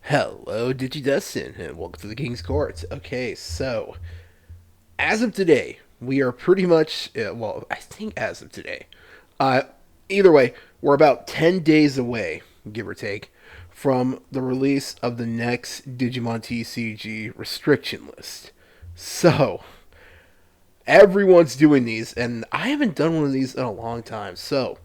Hello, Digidestin, and welcome to the King's Court. Okay, so as of today, we are pretty much, I think as of today, uh, either way, we're about 10 days away, give or take, from the release of the next Digimon TCG restriction list. So, everyone's doing these, and I haven't done one of these in a long time. So,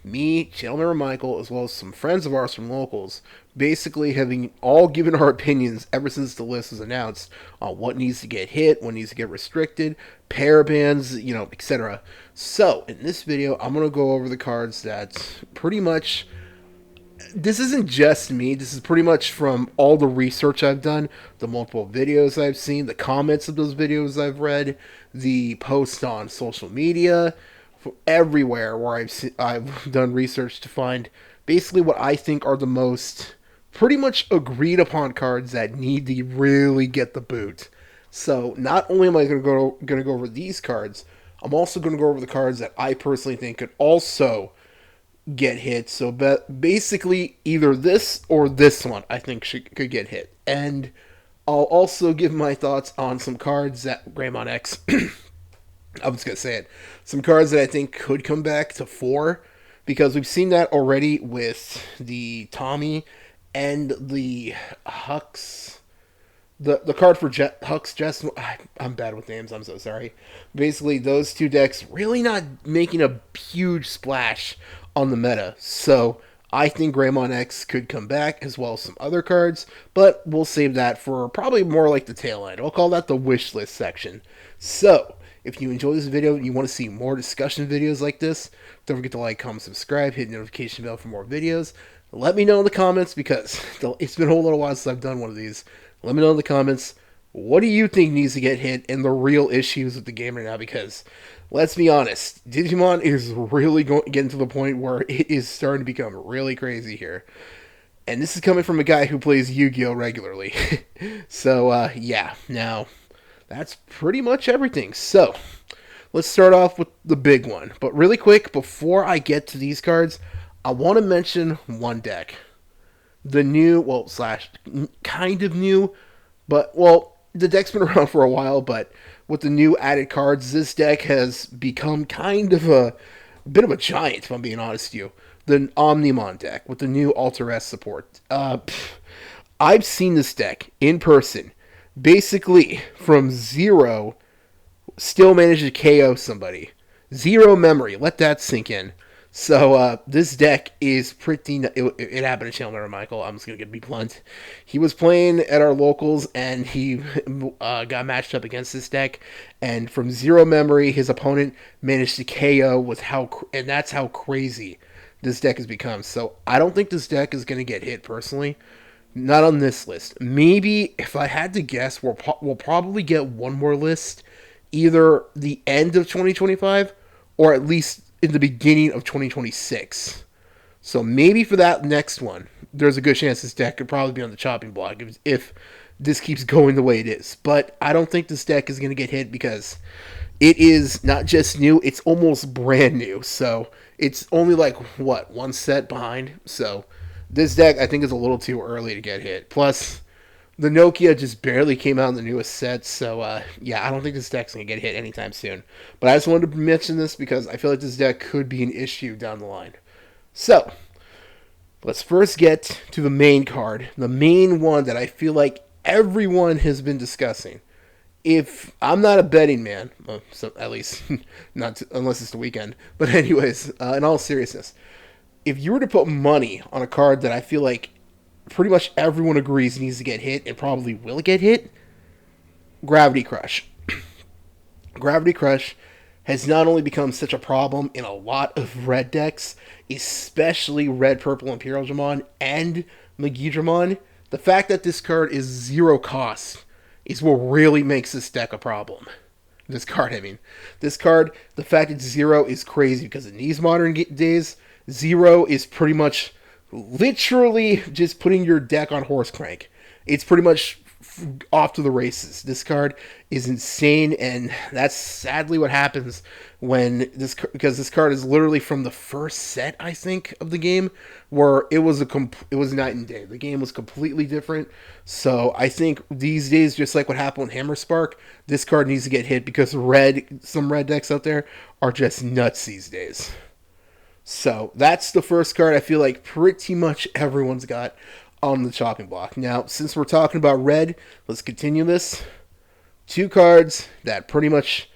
me, Channel Member Michael, as well as some friends of ours from locals, basically having all given our opinions ever since the list was announced on what needs to get hit, what needs to get restricted, pair bans, etc. So, in this video, I'm going to go over the cards that pretty much this isn't just me. This is pretty much from all the research I've done, the multiple videos I've seen, the comments of those videos I've read, the posts on social media, everywhere where I've done research to find basically what I think are the most pretty much agreed upon cards that need to really get the boot. So not only am I going to go over these cards, I'm also going to go over the cards that I personally think could also get hit. So basically, either this or this one I think could get hit. And I'll also give my thoughts on some cards that Greymon X. I was gonna say it. Some cards that I think could come back to 4, because we've seen that already with the Tommy and the Hux. The card for Hux Jess. I'm bad with names. I'm so sorry. Basically, those two decks really not making a huge splash on the meta. So I think Greymon X could come back, as well as some other cards, but we'll save that for probably more like the tail end. I'll call that the wish list section. So if you enjoy this video and you want to see more discussion videos like this, don't forget to like, comment, subscribe, hit the notification bell for more videos. Let me know in the comments, because it's been a whole little while since I've done one of these. Let me know in the comments, what do you think needs to get hit and the real issues with the game right now? Because let's be honest, Digimon is really getting to the point where it is starting to become really crazy here. And this is coming from a guy who plays Yu-Gi-Oh! Regularly. So, yeah, now that's pretty much everything. So, let's start off with the big one. But really quick, before I get to these cards, I want to mention one deck. The new, well, slash, kind of new, but, well, the deck's been around for a while, but with the new added cards, this deck has become kind of a bit of a giant, if I'm being honest with you. The Omnimon deck with the new Alter S support. I've seen this deck in person. Basically, from zero, still managed to KO somebody. Zero memory. Let that sink in. So this deck is pretty. It happened to Chandler and Michael. I'm just gonna be blunt. He was playing at our locals, and he got matched up against this deck. And from zero memory, his opponent managed to KO with and that's how crazy this deck has become. So I don't think this deck is gonna get hit personally. Not on this list. Maybe if I had to guess, we'll probably get one more list, either the end of 2025 or at least in the beginning of 2026. So maybe for that next one, there's a good chance this deck could probably be on the chopping block if this keeps going the way it is. But I don't think this deck is going to get hit, because it is not just new, it's almost brand new. So it's only like, what, one set behind? So this deck, I think, is a little too early to get hit. Plus, the Nokia just barely came out in the newest set, so yeah, I don't think this deck's going to get hit anytime soon. But I just wanted to mention this because I feel like this deck could be an issue down the line. So, let's first get to the main card, the main one that I feel like everyone has been discussing. If I'm not a betting man, well, so at least unless it's the weekend, but anyways, in all seriousness, if you were to put money on a card that I feel like pretty much everyone agrees needs to get hit and probably will get hit, Gravity Crush. Gravity Crush has not only become such a problem in a lot of red decks, especially red, purple, Imperial Dramon and Megidramon. The fact that this card is 0 cost is what really makes this deck a problem. This card, I mean. This card, the fact it's 0 is crazy, because in these modern days, 0 is pretty much literally just putting your deck on horse crank. It's pretty much off to the races. This card is insane, and that's sadly what happens when this, because this card is literally from the first set, I think, of the game, where it was night and day. The game was completely different. So I think these days, just like what happened with Hammer Spark, this card needs to get hit because some red decks out there are just nuts these days. So that's the first card I feel like pretty much everyone's got on the chopping block. Now, since we're talking about red, let's continue this. Two cards that pretty much,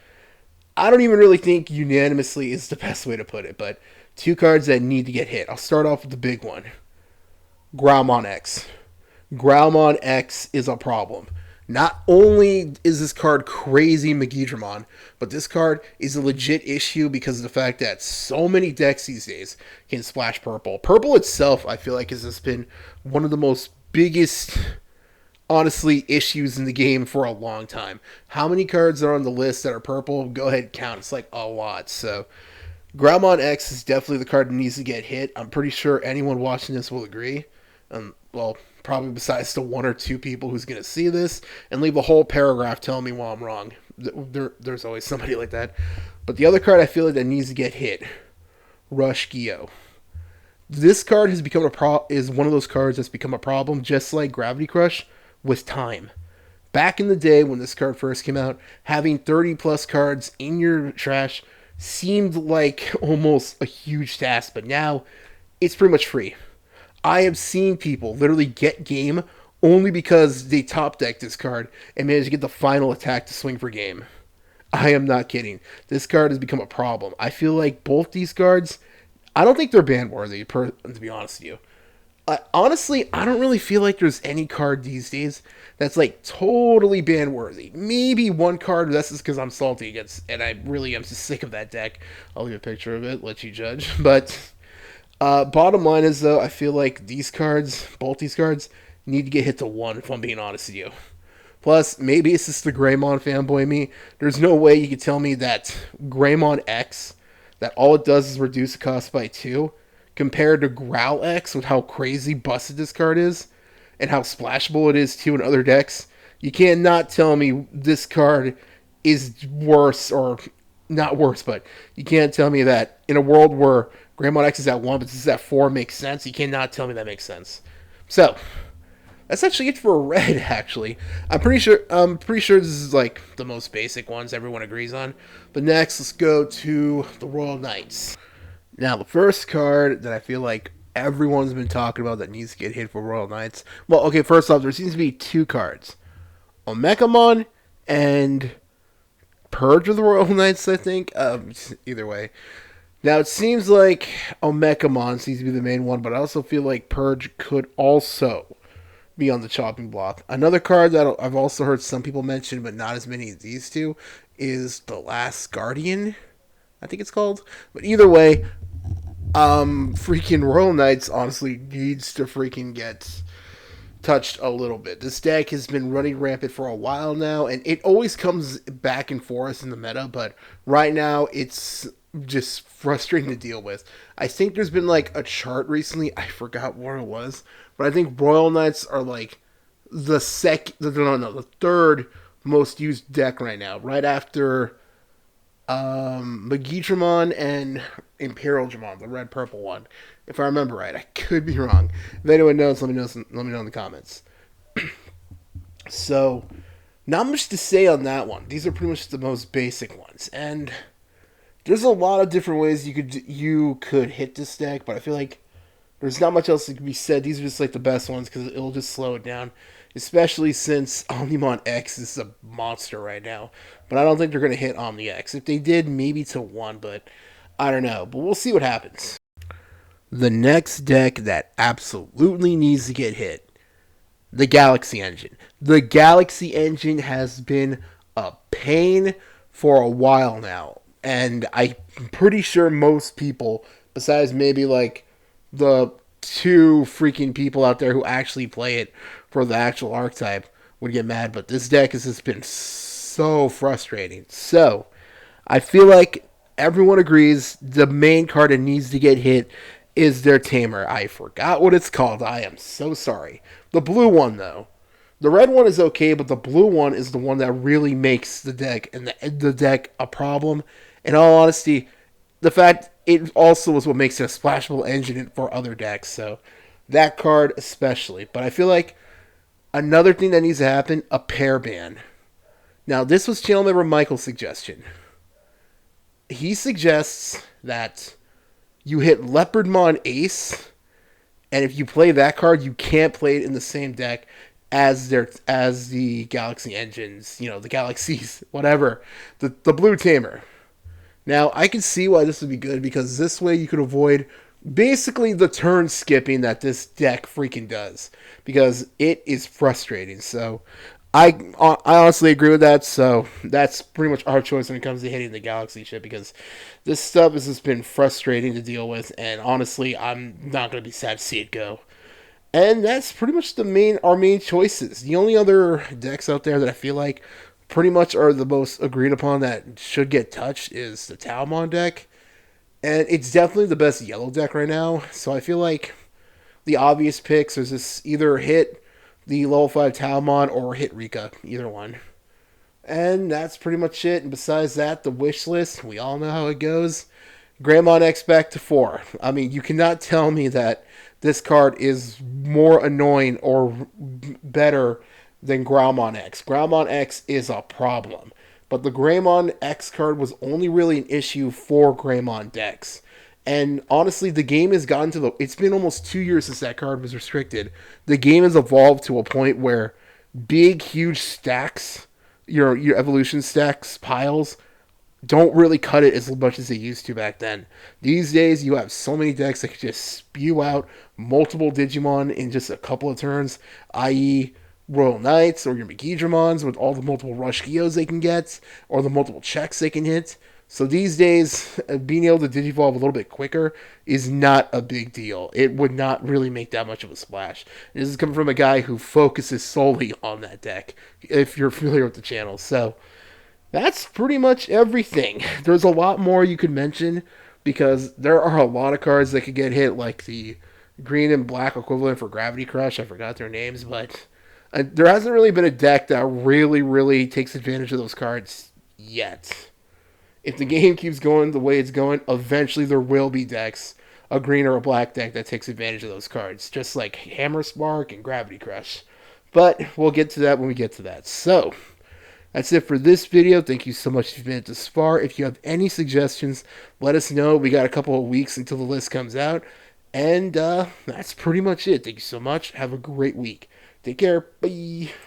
I don't even really think unanimously is the best way to put it, but two cards that need to get hit. I'll start off with the big one. Growlmon X. Growlmon X is a problem. Not only is this card crazy Megidramon, but this card is a legit issue because of the fact that so many decks these days can splash purple. Purple itself, I feel like, has just been one of the most biggest, honestly, issues in the game for a long time. How many cards are on the list that are purple? Go ahead and count. It's like a lot. So, Growlmon X is definitely the card that needs to get hit. I'm pretty sure anyone watching this will agree. Well, probably besides the one or two people who's going to see this and leave a whole paragraph telling me why I'm wrong. There's always somebody like that. But the other card I feel like that needs to get hit, Rush Geo. This card has become is one of those cards that's become a problem, just like Gravity Crush, with time. Back in the day when this card first came out, having 30 plus cards in your trash seemed like almost a huge task, but now it's pretty much free. I have seen people literally get game only because they top decked this card and managed to get the final attack to swing for game. I am not kidding. This card has become a problem. I feel like both these cards, I don't think they're ban worthy, to be honest with you. Honestly, I don't really feel like there's any card these days that's like totally ban worthy. Maybe one card, that's just because I'm salty against, and I really am just sick of that deck. I'll leave a picture of it, let you judge. But bottom line is, though, I feel like both these cards, need to get hit to 1, if I'm being honest with you. Plus, maybe it's just the Greymon fanboy me. There's no way you could tell me that Greymon X, that all it does is reduce the cost by 2, compared to Growl X with how crazy busted this card is, and how splashable it is too in other decks. You cannot tell me this card is worse, or not worse, but you can't tell me that in a world where Greymon X is at 1, but this is at 4 makes sense. You cannot tell me that makes sense. So, that's actually it for red, actually. I'm pretty sure this is like the most basic ones everyone agrees on. But next, let's go to the Royal Knights. Now, the first card that I feel like everyone's been talking about that needs to get hit for Royal Knights. Well, okay, first off, there seems to be 2 cards. Omekamon and Purge of the Royal Knights, I think. Either way. Now, it seems like Omekamon seems to be the main one, but I also feel like Purge could also be on the chopping block. Another card that I've also heard some people mention, but not as many as these two, is The Last Guardian, I think it's called. But either way, freaking Royal Knights honestly needs to freaking get touched a little bit. This deck has been running rampant for a while now, and it always comes back and forth in the meta, but right now it's just frustrating to deal with. I think there's been like a chart recently, I forgot what it was, but I think Royal Knights are like the third most used deck right now, right after Megidramon and Imperial Dramon, the red purple one. If I remember right, I could be wrong. If anyone knows, let me know in the comments. So, not much to say on that one. These are pretty much the most basic ones, and there's a lot of different ways you could hit this deck, but I feel like there's not much else that can be said. These are just like the best ones because it'll just slow it down, especially since Omnimon X is a monster right now. But I don't think they're going to hit Omni X. If they did, maybe to 1, but I don't know. But we'll see what happens. The next deck that absolutely needs to get hit, the Galaxy Engine. The Galaxy Engine has been a pain for a while now. And I'm pretty sure most people, besides maybe like the 2 freaking people out there who actually play it for the actual archetype, would get mad. But this deck has just been so frustrating. So, I feel like everyone agrees the main card that needs to get hit is their Tamer. I forgot what it's called. I am so sorry. The blue one, though. The red one is okay, but the blue one is the one that really makes the deck and the deck a problem. In all honesty, the fact it also is what makes it a splashable engine for other decks. So that card especially. But I feel like another thing that needs to happen, a pair ban. Now this was channel member Michael's suggestion. He suggests that you hit Leopardmon Ace, and if you play that card, you can't play it in the same deck as the Galaxy engines, the galaxies, whatever, the blue tamer. Now I can see why this would be good because this way you could avoid basically the turn skipping that this deck freaking does because it is frustrating. So I honestly agree with that. So that's pretty much our choice when it comes to hitting the Galaxy ship because this stuff has just been frustrating to deal with, and honestly, I'm not gonna be sad to see it go. And that's pretty much our main choices. The only other decks out there that I feel like pretty much are the most agreed upon that should get touched is the Talmon deck. And it's definitely the best yellow deck right now. So I feel like the obvious picks is just either hit the level 5 Talmon or hit Rika, either one. And that's pretty much it. And besides that, the wish list, we all know how it goes. Greymon X back to 4. I mean, you cannot tell me that this card is more annoying or better than Growlmon X. Growlmon X is a problem. But the Greymon X card was only really an issue for Greymon decks. And honestly, the game has gotten to the. It's been almost 2 years since that card was restricted. The game has evolved to a point where big, huge stacks, your evolution stacks, piles, don't really cut it as much as they used to back then. These days, you have so many decks that can just spew out multiple Digimon in just a couple of turns, i.e., Royal Knights or your Megidramons with all the multiple Rush Geos they can get, or the multiple checks they can hit. So these days, being able to Digivolve a little bit quicker is not a big deal. It would not really make that much of a splash. This is coming from a guy who focuses solely on that deck, if you're familiar with the channel. So that's pretty much everything. There's a lot more you could mention because there are a lot of cards that could get hit, like the green and black equivalent for Gravity Crush. I forgot their names, but there hasn't really been a deck that really, really takes advantage of those cards yet. If the game keeps going the way it's going, eventually there will be decks, a green or a black deck that takes advantage of those cards, just like Hammer Spark and Gravity Crush. But we'll get to that when we get to that. So, that's it for this video. Thank you so much if you've made it this far. If you have any suggestions, let us know. We got a couple of weeks until the list comes out. And that's pretty much it. Thank you so much. Have a great week. Take care. Bye.